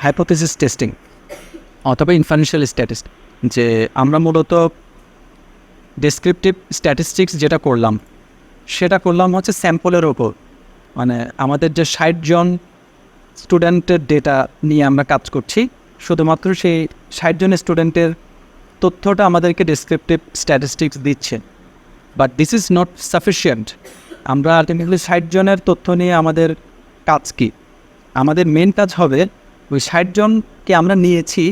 Hypothesis testing অথবা inferential statistics, যে আমরা মূলত ডেসক্রিপটিভ স্ট্যাটিস্টিক্স যেটা করলাম সেটা করলাম হচ্ছে স্যাম্পলের ওপর। মানে আমাদের যে 60 জন স্টুডেন্টের ডেটা নিয়ে আমরা কাজ করছি, শুধুমাত্র সেই 60 জন স্টুডেন্টের তথ্যটা আমাদেরকে ডেসক্রিপটিভ স্ট্যাটিস্টিক্স দিচ্ছে। But this is not sufficient. আমরা আলটিমেটলি 60 জনের তথ্য নিয়ে আমাদের কাজ কি? আমাদের মেন কাজ হবে ওই 60 জনকে আমরা নিয়েছি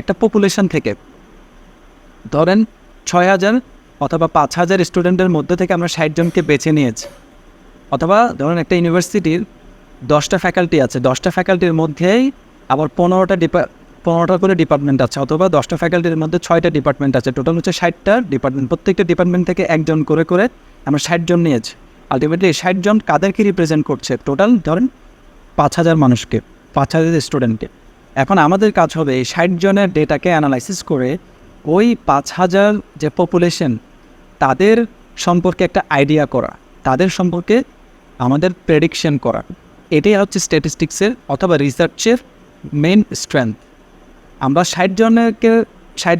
একটা পপুলেশন থেকে, ধরেন 6000 অথবা 5000 স্টুডেন্টের মধ্যে থেকে আমরা 60 জনকে বেছে নিয়েছি। অথবা ধরেন একটা ইউনিভার্সিটির 10টা ফ্যাকাল্টি আছে, 10টা ফ্যাকাল্টির মধ্যেই আবার 15টা করে ডিপার্টমেন্ট আছে, অথবা 10টা ফ্যাকাল্টির মধ্যে 6টা ডিপার্টমেন্ট আছে, টোটাল হচ্ছে 60টা ডিপার্টমেন্ট। প্রত্যেকটা ডিপার্টমেন্ট থেকে একজন করে করে আমরা 60 জন নিয়েছি। আলটিমেটলি 60 জন কাদেরকে রিপ্রেজেন্ট করছে? টোটাল ধরেন 5000 মানুষকে, 5000 স্টুডেন্টকে। এখন আমাদের কাজ হবে এই 60 জনের ডেটাকে অ্যানালাইসিস করে ওই 5000 যে পপুলেশন তাদের সম্পর্কে একটা আইডিয়া করা, তাদের সম্পর্কে আমাদের প্রেডিকশন করা। এটাই হচ্ছে স্ট্যাটিস্টিক্সের অথবা রিসার্চের মেন স্ট্রেংথ। আমরা 60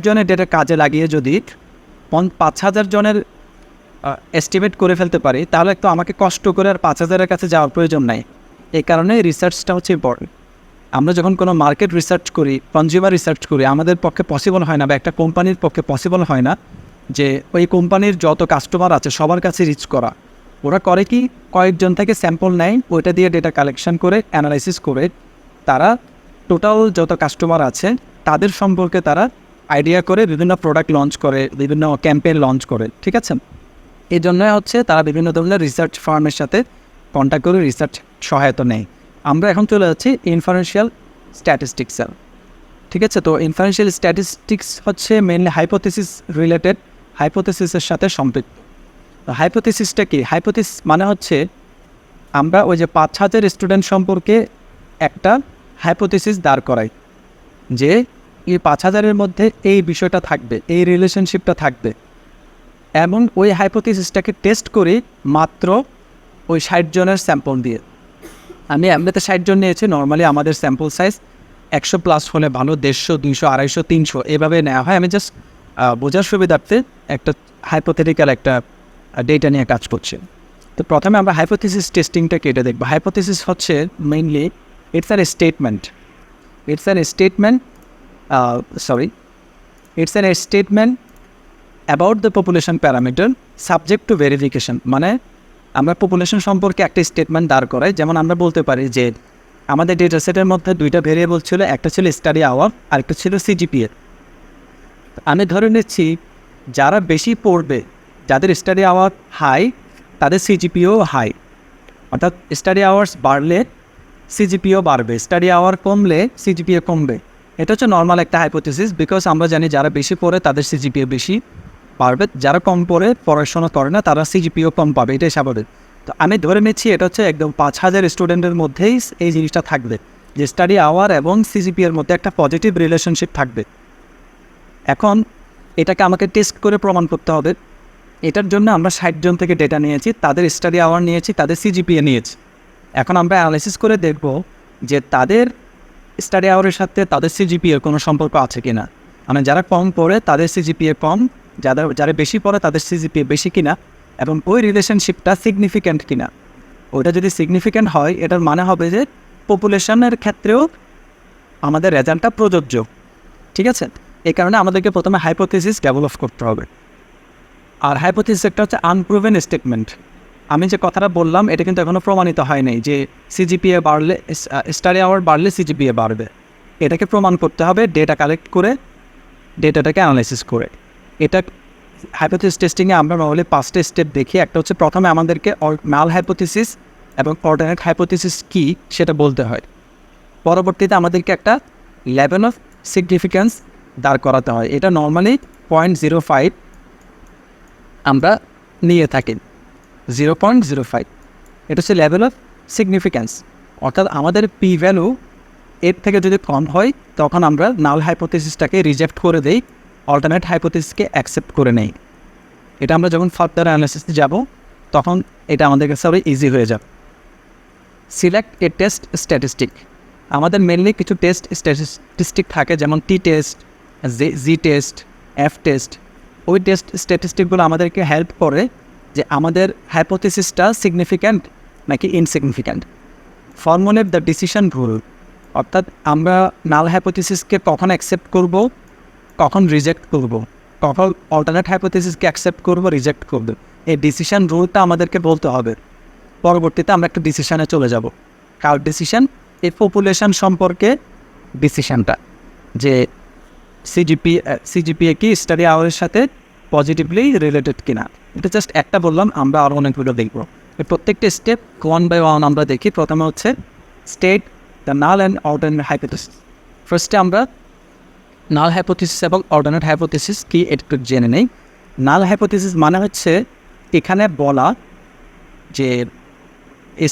জনের ডেটা কাজে লাগিয়ে যদি 5000 জনের এস্টিমেট করে ফেলতে পারি, তাহলে তো আমাকে কষ্ট করে আর 5000-এর কাছে যাওয়ার প্রয়োজন নাই। এই কারণে রিসার্চটা হচ্ছে ইম্পর্টেন্ট। আমরা যখন কোনো মার্কেট রিসার্চ করি, কনজিউমার রিসার্চ করি, আমাদের পক্ষে পসিবল হয় না, বা একটা কোম্পানির পক্ষে পসিবল হয় না যে ওই কোম্পানির যত কাস্টমার আছে সবার কাছে রিচ করা। ওরা করে কি, কয়েকজন থেকে স্যাম্পল নেয়, ওইটা দিয়ে ডেটা কালেকশন করে অ্যানালাইসিস করে তারা টোটাল যত কাস্টমার আছে তাদের সম্পর্কে তারা আইডিয়া করে বিভিন্ন প্রোডাক্ট লঞ্চ করে, বিভিন্ন ক্যাম্পেইন লঞ্চ করে। ঠিক আছে, এই জন্যই হচ্ছে তারা বিভিন্ন ধরনের রিসার্চ ফার্মের সাথে কন্ট্যাক্ট করে রিসার্চ সহায়তা নেয়। আমরা এখন চলে যাচ্ছি ইনফারেন্সিয়াল স্ট্যাটিস্টিক্সে। ঠিক আছে, তো ইনফারেন্সিয়াল স্ট্যাটিস্টিক্স হচ্ছে মেনলি হাইপোথিসিস রিলেটেড, হাইপোথিসিসের সাথে সম্পৃক্ত। হাইপোথিসিসটা কি? হাইপোথিসিস মানে হচ্ছে আমরা ওই যে 5000 স্টুডেন্ট সম্পর্কে একটা হাইপোথিসিস দাঁড় করাই যে এই 5000-এর মধ্যে এই বিষয়টা থাকবে, এই রিলেশনশিপটা থাকবে, এবং ওই হাইপোথিসিসটাকে টেস্ট করি মাত্র ওই 60 জনের স্যাম্পল দিয়ে। আমি এমনিতে 60 জন নিয়েছি। নর্মালি আমাদের স্যাম্পল সাইজ 100+ হলে ভালো, 150, 200, 250, 300 এভাবে নেওয়া হয়। আমি জাস্ট বোঝার সুবিধার্থে একটা হাইপোথেটিক্যাল একটা ডেটা নিয়ে কাজ করছি। তো প্রথমে আমরা হাইপোথিসিস টেস্টিংটা কেটে দেখব। হাইপোথিসিস হচ্ছে mainly it's an statement about the population parameter subject to verification. মানে আমরা পপুলেশন সম্পর্কে একটা স্টেটমেন্ট দাঁড় করাই। যেমন আমরা বলতে পারি যে আমাদের ডেটা সেটের মধ্যে 2টা ভেরিয়েবল ছিল, একটা ছিল স্টাডি আওয়ার আর একটা ছিল সিজিপিএ। আমি ধরে নিচ্ছি যারা বেশি পড়বে, যাদের স্টাডি আওয়ার হাই, তাদের সিজিপিও হাই। অর্থাৎ স্টাডি আওয়ার্স বাড়লে সিজিপিও বাড়বে, স্টাডি আওয়ার কমলে সিজিপিএ কমবে। এটা হচ্ছে নর্মাল একটা হাইপোথিসিস, বিকজ আমরা জানি যারা বেশি পড়ে তাদের সিজিপিএ বেশি পারবে, যারা কম পড়ে পড়াশোনা করে না তারা সিজিপিও কম পাবে, এটাই স্বাভাবিক। তো আমি ধরে নিচ্ছি এটা হচ্ছে একদম 5000 স্টুডেন্টের মধ্যেই এই জিনিসটা থাকবে, যে স্টাডি আওয়ার এবং সিজিপিএর মধ্যে একটা পজিটিভ রিলেশনশিপ থাকবে। এখন এটাকে আমাকে টেস্ট করে প্রমাণ করতে হবে। এটার জন্য আমরা 60 জন থেকে ডেটা নিয়েছি, তাদের স্টাডি আওয়ার নিয়েছি, তাদের সিজিপিএ নিয়েছি। এখন আমরা অ্যানালাইসিস করে দেখব যে তাদের স্টাডি আওয়ারের সাথে তাদের সিজিপিএর কোনো সম্পর্ক আছে কি না। মানে যারা কম পড়ে তাদের সিজিপিএ কম, যারা বেশি পড়ে তাদের সিজিপিএ বেশি কিনা, এবং ওই রিলেশনশিপটা সিগনিফিক্যান্ট কিনা। ওইটা যদি সিগনিফিক্যান্ট হয়, এটার মানে হবে যে পপুলেশনের ক্ষেত্রেও আমাদের রেজাল্টটা প্রযোজ্য। ঠিক আছে, এই কারণে আমাদেরকে প্রথমে হাইপোথিসিস ডেভেলপ করতে হবে। আর হাইপোথিসিস একটা হচ্ছে আনপ্রুভেন স্টেটমেন্ট। আমি যে কথাটা বললাম এটা কিন্তু এখনও প্রমাণিত হয় নাই যে সিজিপিএ বাড়লে, স্টাডি আওয়ার বাড়লে সিজিপিএ বাড়বে। এটাকে প্রমাণ করতে হবে ডেটা কালেক্ট করে, ডেটাটাকে অ্যানালাইসিস করে। এটা হাইপোথিসিস টেস্টিংয়ে আমরা নর্মালি 5টা স্টেপ দেখি। একটা হচ্ছে প্রথমে আমাদেরকে নাল হাইপোথিসিস এবং অল্টারনেট হাইপোথিসিস কী সেটা বলতে হয়। পরবর্তীতে আমাদেরকে একটা লেভেল অফ সিগনিফিক্যান্স দাঁড় করাতে হয়। এটা নর্মালি 0.05 আমরা নিয়ে থাকি, 0.05। এটা হচ্ছে লেভেল অফ সিগনিফিক্যান্স। অর্থাৎ আমাদের পি ভ্যালু এর থেকে যদি কম হয় তখন আমরা নাল হাইপোথিসিসটাকে রিজেক্ট করে দেই, অল্টারনেট হাইপোথিসিসকে অ্যাকসেপ্ট করে নেই। এটা আমরা যখন ফার্দার অ্যানালাইসিসে যাব তখন এটা আমাদের কাছে আরও ইজি হয়ে যাবে। সিলেক্ট এ টেস্ট স্ট্যাটিস্টিক। আমাদের মেনলি কিছু টেস্ট স্ট্যাটিস্টিক থাকে, যেমন টি টেস্ট, জি টেস্ট, এফ টেস্ট। ওই টেস্ট স্ট্যাটিস্টিকগুলো আমাদেরকে হেল্প করে যে আমাদের হাইপোথিসিসটা সিগনিফিক্যান্ট নাকি insignificant. Formulate the decision rule, অর্থাৎ আমরা নাল হাইপোথিসিসকে কখন অ্যাকসেপ্ট করব, কখন রিজেক্ট করব, কখন অল্টারনেট হাইপোথিসিসকে অ্যাকসেপ্ট করব, রিজেক্ট করব, এই ডিসিশন রুলটা আমাদেরকে বলতে হবে। পরবর্তীতে আমরা একটা ডিসিশানে চলে যাব। কার ডিসিশন? এই পপুলেশন সম্পর্কে ডিসিশানটা, যে সিজিপিএ কি স্টাডি আওয়ারের সাথে পজিটিভলি রিলেটেড কিনা। এটা জাস্ট একটা বললাম, আমরা আরও অনেকগুলো দেখব। এই প্রত্যেকটা স্টেপ ওয়ান বাই ওয়ান আমরা দেখি। প্রথমে হচ্ছে state the null and alternate hypothesis. ফার্স্টে আমরা নাল হাইপোথিসিস এবং অল্টারনেট হাইপোথিসিস কি একটু জেনে নেই। নাল হাইপোথিসিস মানে হচ্ছে এখানে বলা যে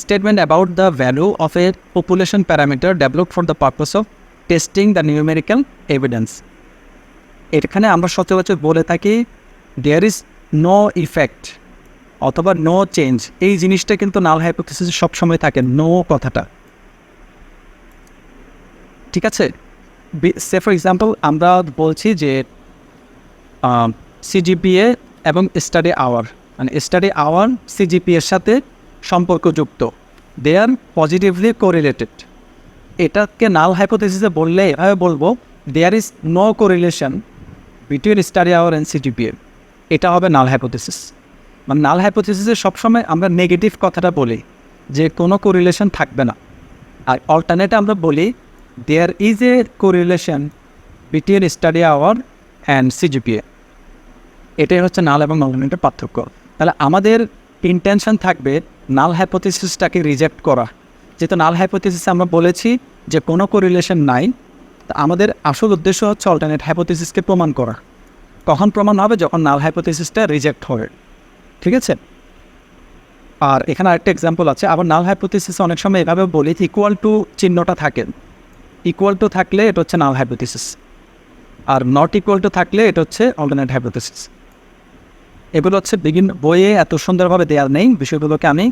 statement about the value of a population parameter developed for the purpose of testing the numerical evidence. এখানে আমরা সচরাচর বলে থাকি দেয়ার ইজ নো ইফেক্ট অথবা নো চেঞ্জ। এই জিনিসটা কিন্তু নাল হাইপোথিসিস সবসময় থাকে, নো কথাটা, ঠিক আছে। সে ফর এক্সাম্পল আমরা বলছি যে সিজিপিএ এবং স্টাডি আওয়ার, মানে স্টাডি আওয়ার সিজিপিএর সাথে সম্পর্কযুক্ত, দে আর পজিটিভলি কোরিলেটেড। এটাকে নাল হাইপোথিসিসে বললে এভাবে বলবো there is no correlation between study hour and CGPA. এটা হবে নাল হাইপোথিসিস। মানে নাল হাইপোথিসিসে সবসময় আমরা নেগেটিভ কথাটা বলি যে কোনো কোরিলেশন থাকবে না। আর অল্টারনেটে আমরা বলি there is a correlation between study hour and CGPA. এটাই হচ্ছে নাল এবং অল্টারনেটের পার্থক্য। তাহলে আমাদের ইন্টেনশন থাকবে নাল হাইপোথিসিসটাকে রিজেক্ট করা। যেহেতু নাল হাইপোথিসিসে আমরা বলেছি যে কোনো কোরিলেশন নাই, তা আমাদের আসল উদ্দেশ্য হচ্ছে অল্টারনেট হাইপোথিসিসকে প্রমাণ করা। কখন প্রমাণ হবে? যখন নাল হাইপোথিসিসটা রিজেক্ট হবে, ঠিক আছে। আর এখানে আরেকটা এক্সাম্পল আছে। আবার নাল হাইপোথিসিস অনেক সময় এভাবে বলি ইকুয়াল টু চিহ্নটা থাকে, ইকুয়াল টু থাকলে এটা হচ্ছে নাল hypothesis, are not equal to থাকলে এটা হচ্ছে অল্টারনেট হাইপোথিসিস। এগুলো হচ্ছে বিভিন্ন বইয়ে এত সুন্দরভাবে দেওয়া নেই। বিষয়গুলোকে আমি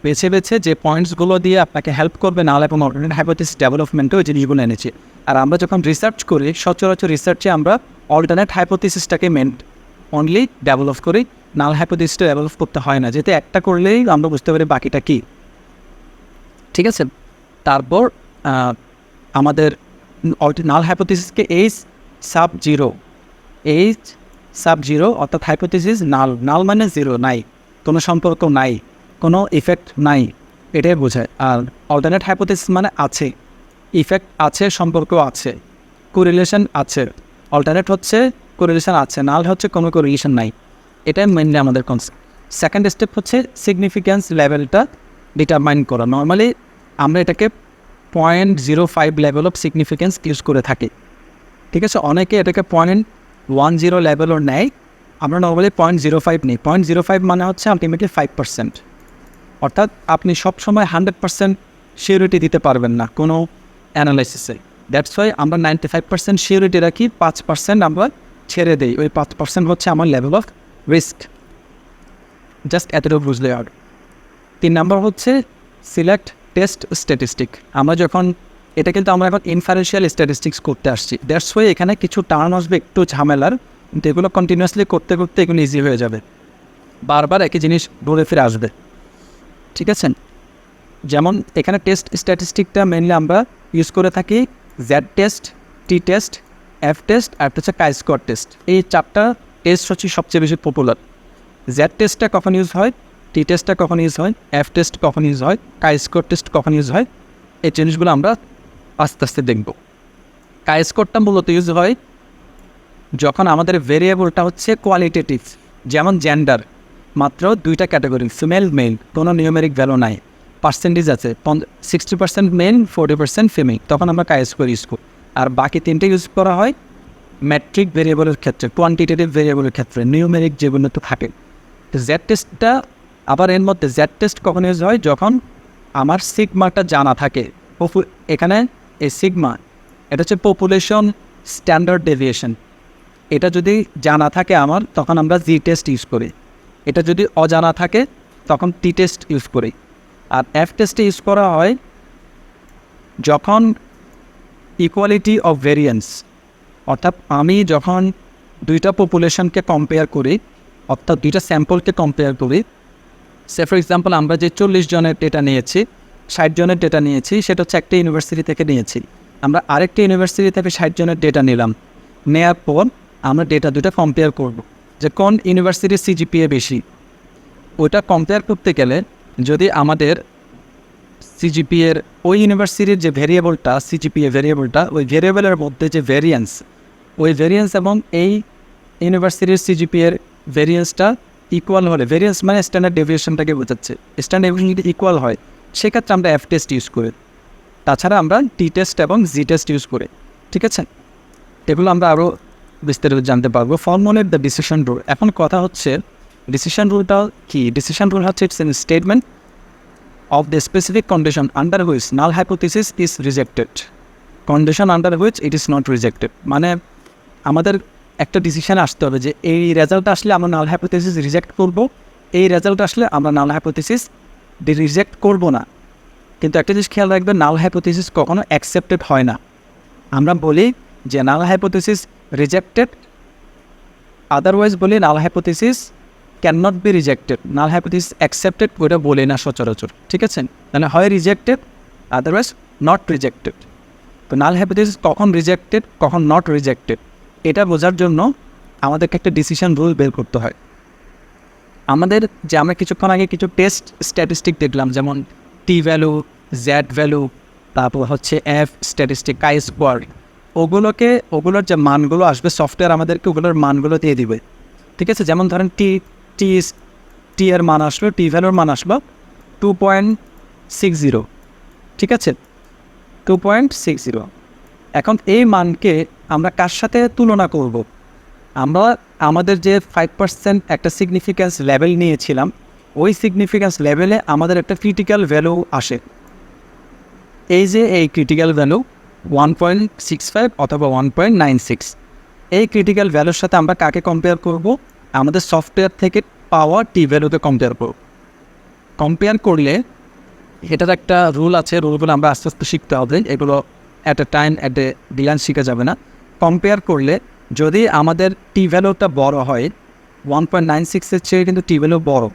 বেছে বেছে যে পয়েন্টসগুলো দিয়ে আপনাকে হেল্প করবে নাল এবং অল্টারনেট হাইপোথিসিস ডেভেলপমেন্টে ওই জিনিসগুলো এনেছি। আর আমরা যখন রিসার্চ করি, সচরাচর রিসার্চে আমরা অল্টারনেট হাইপোথিসিসটাকে অনলি ডেভেলপ করি, নাল হাইপোথিসিসটা ডেভেলপ করতে হয় না। যেহেতু একটা করলেই আমরা বুঝতে পারি বাকিটা কী, ঠিক আছে। তারপর আমাদের নাল হাইপোথিসিসকে সাব জিরো অর্থাৎ হাইপোথিসিস নাল মানে জিরো, নাই, কোনো সম্পর্ক নাই, কোনো ইফেক্ট নাই, এটাই বোঝায়। আর অল্টারনেট হাইপোথিসিস মানে আছে, ইফেক্ট আছে, সম্পর্ক আছে, কোরিলেশন আছে। অল্টারনেট হচ্ছে কোরিলেশন আছে, নাল হচ্ছে কোনো কোরিলেশন নাই। এটাই মেনলি আমাদের কনসেপ্ট। সেকেন্ড স্টেপ হচ্ছে সিগনিফিক্যান্স লেভেলটা ডিটারমাইন করা। নর্মালি আমরা এটাকে 0.05 লেভেল অফ সিগনিফিক্যান্স ইউজ করে থাকি, ঠিক আছে। অনেকে এটাকে 0.10 লেভেলও নেয়, আমরা নর্মালি 0.05 নিই। 0.05 মানে হচ্ছে আলটিমেটলি 5%। অর্থাৎ আপনি সবসময় 100% সিউরিটি দিতে পারবেন না কোনো অ্যানালাইসিসে। দ্যাটস ওয়াই আমরা 95% সিউরিটি রাখি, 5% আমরা ছেড়ে দিই। ওই 5% হচ্ছে আমার লেভেল অফ রিস্ক। জাস্ট এতটুকু বুঝলে আর। 3 নাম্বার হচ্ছে সিলেক্ট টেস্ট স্ট্যাটিস্টিক। আমরা যখন এটা কিন্তু আমরা এখন ইনফারেন্সিয়াল স্ট্যাটিস্টিক্স করতে আসছি। দ্যাটস ওয়াই এখানে কিছু টার্ন আসবে একটু ঝামেলার, কিন্তু এগুলো কন্টিনিউয়াসলি করতে করতে এগুলো ইজি হয়ে যাবে, বারবার একই জিনিস ঘুরে ফিরে আসবে, ঠিক আছে। যেমন এখানে টেস্ট স্ট্যাটিস্টিকটা মেনলি আমরা ইউজ করে থাকি জেড টেস্ট, টি টেস্ট, এফ টেস্ট, আর হচ্ছে কাই-স্কোয়ার টেস্ট। এই 4টা টেস্ট হচ্ছে সবচেয়ে বেশি পপুলার। জেড টেস্টটা কখন ইউজ হয়, টি টেস্টটা কখন ইউজ হয়, এফ টেস্ট কখন ইউজ হয়, কাই-স্কোয়ার টেস্ট কখন ইউজ হয়, এই জিনিসগুলো আমরা আস্তে আস্তে দেখব। কাই-স্কোয়ারটা মূলত ইউজ হয় যখন আমাদের ভেরিয়েবলটা হচ্ছে কোয়ালিটেটিভ, যেমন জেন্ডার, মাত্র 2টা ক্যাটাগরি, ফিমেল মেল, কোনো নিউমেরিক ভ্যালু নাই, পার্সেন্টেজ আছে 60% মেল 40% ফিমেল, তখন আমরা কাই-স্কোয়ার ইউজ করি। আর বাকি 3টে ইউজ করা হয় ম্যাট্রিক ভেরিয়েবলের ক্ষেত্রে, কোয়ান্টিটেটিভ ভেরিয়েবলের ক্ষেত্রে, নিউমেরিক যেগুলো তো থাকে। তো জেড টেস্টটা আবার এর মধ্যে জেড টেস্ট কখন ইউজ হয়, যখন আমার সিগমাটা জানা থাকে। এখানে এই সিগমা এটা হচ্ছে পপুলেশন স্ট্যান্ডার্ড ডেভিয়েশন, এটা যদি জানা থাকে আমার, তখন আমরা জি টেস্ট ইউজ করি। এটা যদি অজানা থাকে তখন টি টেস্ট ইউজ করি। আর এফ টেস্টে ইউজ করা হয় যখন ইকুয়ালিটি অফ ভেরিয়েন্স, অর্থাৎ আমি যখন দুইটা পপুলেশনকে কম্পেয়ার করি, অর্থাৎ দুইটা স্যাম্পলকে কম্পেয়ার করি, সে ফর এক্সাম্পল আমরা যে 40 জনের ডেটা নিয়েছি, 60 জনের ডেটা নিয়েছি, সেটা হচ্ছে একটা ইউনিভার্সিটি থেকে নিয়েছি। আমরা আরেকটা ইউনিভার্সিটি থেকে 60 জনের ডেটা নিলাম, নেওয়ার পর আমরা ডেটা দুটো কম্পেয়ার করব যে কোন ইউনিভার্সিটির সিজিপিএ বেশি। ওইটা কম্পেয়ার করতে গেলে যদি আমাদের সিজিপিএর ওই ইউনিভার্সিটির যে ভেরিয়েবলটা, সিজিপিএ ভেরিয়েবলটা, ওই ভেরিয়েবলের মধ্যে যে ভেরিয়েন্স, ওই ভেরিয়েন্স এবং এই ইউনিভার্সিটির সিজিপিএর ভেরিয়েন্সটা ইকুয়াল হলে, ভেরিয়েন্স মানে স্ট্যান্ডার্ড ডেভিয়েশনটাকে বোঝাচ্ছে, স্ট্যান্ডার্ড ডেভিয়েশন যদি ইকুয়াল হয় সেক্ষেত্রে আমরা এফ টেস্ট ইউজ করি। তাছাড়া আমরা টি টেস্ট এবং জি টেস্ট ইউজ করি। ঠিক আছে, এগুলো আমরা আরও বিস্তারিত জানতে পারবো। Formulate the decision rule. এখন কথা হচ্ছে ডিসিশন রুলটা কি? ডিসিশন রুল হচ্ছে it's an statement of the specific condition under which null hypothesis is rejected, condition under which it is not rejected। মানে আমাদের একটা ডিসিশন আসতে হবে যে এই রেজাল্ট আসলে আমরা নাল হাইপোথিসিস রিজেক্ট করব, এই রেজাল্ট আসলে আমরা নাল হাইপোথিসিস রিজেক্ট করব না। কিন্তু একটা জিনিস খেয়াল রাখবেন, নাল হাইপোথিসিস কখনো অ্যাকসেপ্টেড হয় না। আমরা বলি যে নাল হাইপোথিসিস রিজেক্টেড, আদারওয়াইজ বলি নাল hypothesis can not be rejected, null hypothesis accepted ওইটা বলে না সচরাচর। ঠিক আছে, তাহলে হয় রিজেক্টেড, আদারওয়াইজ নট রিজেক্টেড। তো নাল হাইপোথিসিস কখন রিজেক্টেড, কখন নট রিজেক্টেড, এটা বোঝার জন্য আমাদেরকে একটা ডিসিশন রুল বের করতে হয়। আমাদের যে আমরা কিছুক্ষণ আগে কিছু টেস্ট স্ট্যাটিস্টিক দেখলাম, যেমন টি ভ্যালু, জেড ভ্যালু, তারপর হচ্ছে এফ স্ট্যাটিস্টিক, কাই স্কোয়ার, ওগুলোর যে মানগুলো আসবে সফটওয়্যার আমাদেরকে ওগুলোর মানগুলো দিয়ে দিবে। ঠিক আছে, যেমন ধরেন টি এর মান আসলো, টি ভ্যালুর মান আসলো 2.60। ঠিক আছে, 2.60। এখন এই মানকে আমরা কার সাথে তুলনা করব? আমরা আমাদের যে 5% একটা সিগনিফিক্যান্স লেভেল নিয়েছিলাম, ওই সিগনিফিক্যান্স লেভেলে আমাদের একটা ক্রিটিক্যাল ভ্যালু আসে। এই যে এই ক্রিটিক্যাল ভ্যালু 1.65 অথবা 1.96, এই ক্রিটিক্যাল ভ্যালুর সাথে আমরা কাকে কম্পেয়ার করব? আমাদের সফটওয়্যার থেকে পাওয়া টি ভ্যালুকে কম্পেয়ার করব। কম্পেয়ার করলে এটার একটা রুল আছে, রুলগুলো আমরা আস্তে আস্তে শিখতে হবে, এগুলো at a time at a glance শেখা যাবে না। কম্পেয়ার করলে যদি আমাদের টি ভ্যালুটা বড় হয়, 1.96-এর চেয়ে কিন্তু টি ভ্যালু বড়,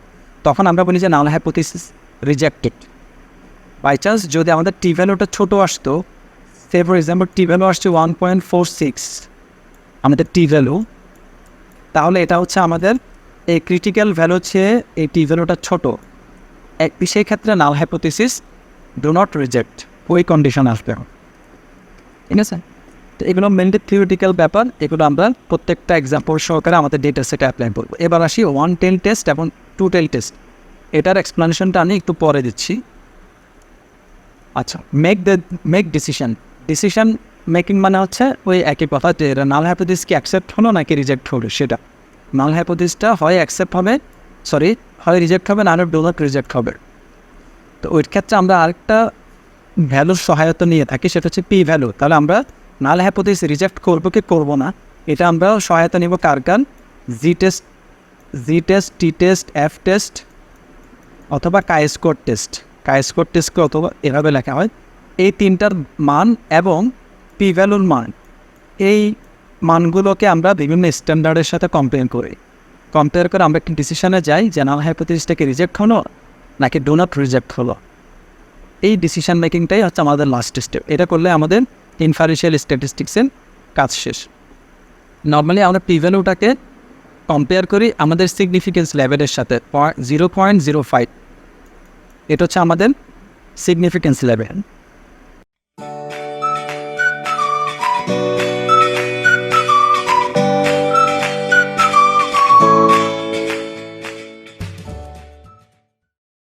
তখন আমরা বলি যে null hypothesis rejected. By chance যদি আমাদের টি ভ্যালুটা ছোটো আসতো, say for example T value আসছে 1.46 আমাদের টি ভ্যালু, তাহলে এটা হচ্ছে আমাদের এই ক্রিটিক্যাল ভ্যালু চেয়ে এই টি ভ্যালুটা ছোটো, সেই ক্ষেত্রে নাল হাইপোথিসিস ডু নট রিজেক্ট, ওই কন্ডিশন আসবে। ঠিক আছে, তো এগুলো মেনলি থিওরিটিক্যাল ব্যাপার, এগুলো আমরা প্রত্যেকটা এক্সাম্পল সহকারে আমাদের ডেটা সেটে অ্যাপ্লাই করবো। এবার আসি 1-10 টেস্ট এবং 2-10 টেস্ট, এটার এক্সপ্লেনেশনটা আমি একটু পরে দিচ্ছি। আচ্ছা, মেক ডিসিশন মেকিং মানে হচ্ছে ওই একই কথা, যে নাল হাইপোথিসিস কি অ্যাকসেপ্ট হলো নাকি রিজেক্ট হলো, সেটা নাল হাইপোথিসিসটা হয় অ্যাকসেপ্ট হবে, হয় রিজেক্ট হবে, না ডু নট রিজেক্ট হবে। তো ওই ক্ষেত্রে আমরা আরেকটা ভ্যালুর সহায়তা নিয়ে থাকি, সেটা হচ্ছে পি ভ্যালু। তাহলে আমরা নাল হাইপোথিসিস রিজেক্ট করবো কি করবো না, এটা আমরা সহায়তা নিব কার? জি টেস্ট, টি টেস্ট, এফ টেস্ট অথবা কাই স্কোয়ার টেস্টকে অথবা এভাবে লেখা হয়। এই তিনটার মান এবং পি ভ্যালুর মান, এই মানগুলোকে আমরা বিভিন্ন স্ট্যান্ডার্ডের সাথে কম্পেয়ার করে আমরা একটি ডিসিশনে যাই যে নাল হাইপোথিসিসটাকে রিজেক্ট হলো নাকি ডু নট রিজেক্ট হলো। এই ডিসিশন মেকিংটাই হচ্ছে আমাদের লাস্ট স্টেপ। এটা করলে আমাদের ইনফারেন্সিয়াল স্ট্যাটিস্টিক্সের কাজ শেষ। নর্মালি আমরা পি ভ্যালুটাকে কম্পেয়ার করি আমাদের সিগনিফিকেন্স লেভেলের সাথে, 0.05, এটা হচ্ছে আমাদের সিগনিফিকেন্স লেভেল।